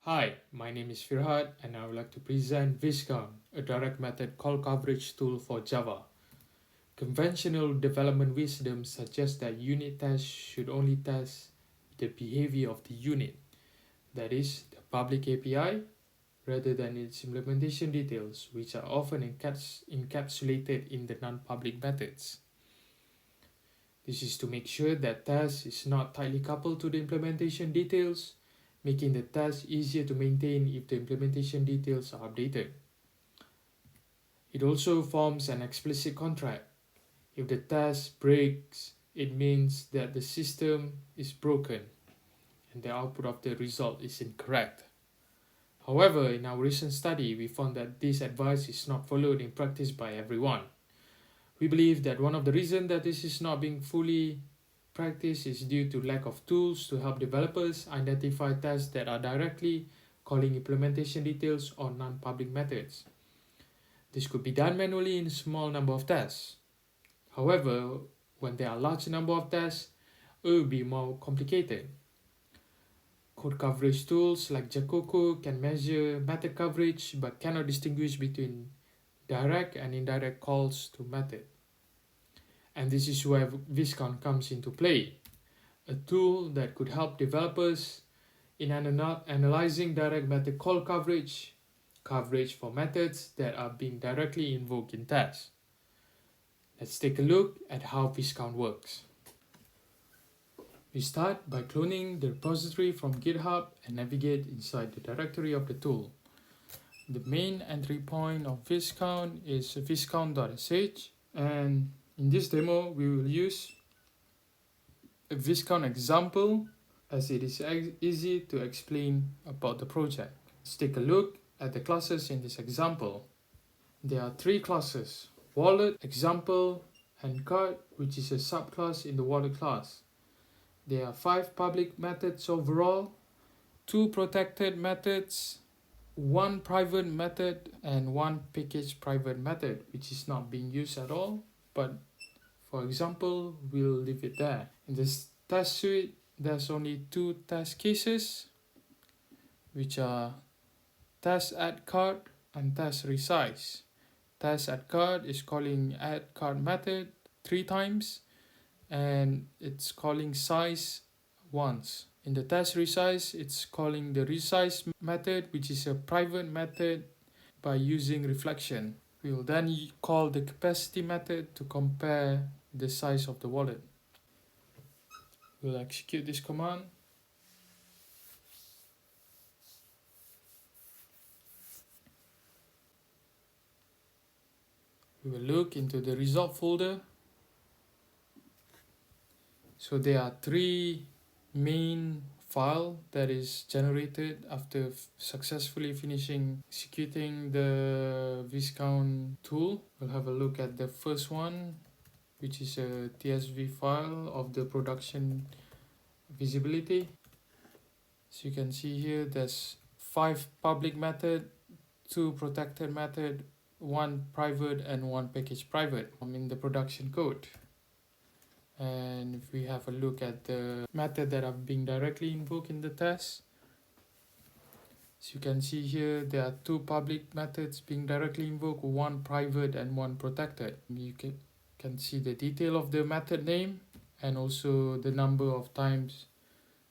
Hi, my name is Firhad and I would like to present Viscount, a direct method call coverage tool for Java. Conventional development wisdom suggests that unit tests should only test the behavior of the unit, that is, the public API, rather than its implementation details, which are often encapsulated in the non-public methods. This is to make sure that test is not tightly coupled to the implementation details, making the test easier to maintain if the implementation details are updated. It also forms an explicit contract. If the test breaks, it means that the system is broken and the output of the result is incorrect. However, in our recent study, we found that this advice is not followed in practice by everyone. We believe that one of the reasons that this is not being fully practiced is due to lack of tools to help developers identify tests that are directly calling implementation details or non-public methods. This could be done manually in a small number of tests. However, when there are a large number of tests, it will be more complicated. Code coverage tools like Jacoco can measure method coverage but cannot distinguish between direct and indirect calls to method. And this is where Viscount comes into play, a tool that could help developers in analyzing direct method call coverage for methods that are being directly invoked in tests. Let's take a look at how Viscount works. We start by cloning the repository from GitHub and navigate inside the directory of the tool. The main entry point of Viscount is viscount.sh, and in this demo we will use a Viscount example as it is easy to explain about the project. Let's take a look at the classes in this example. There are three classes: wallet, example, and card, which is a subclass in the wallet class. There are 5 public methods overall, 2 protected methods, 1 private method, and 1 package private method, which is not being used at all, but for example, we'll leave it there. In this test suite, there's only 2 test cases, which are test add card and test resize. Test add card is calling add card method 3 times, and it's calling size once. In the test resize, it's calling the resize method, which is a private method, by using reflection. We will then call the capacity method to compare the size of the wallet. We'll execute this command. We will look into the result folder. So there are 3 main files that is generated after successfully executing the Viscount tool. We'll have a look at the first one, which is a TSV file of the production visibility. So you can see here there's 5 public method, 2 protected method, 1 private, and 1 package private in the production code. And if we have a look at the method that are being directly invoked in the test, so you can see here there are 2 public methods being directly invoked, 1 private and 1 protected. You can see the detail of the method name and also the number of times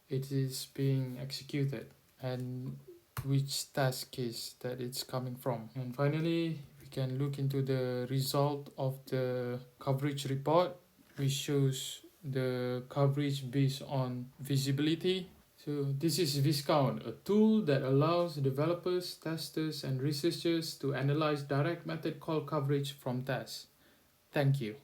it is being executed and which task case that it's coming from. And finally, we can look into the result of the coverage report, which shows the coverage based on visibility. So this is Viscount, a tool that allows developers, testers, and researchers to analyze direct method call coverage from tests. Thank you.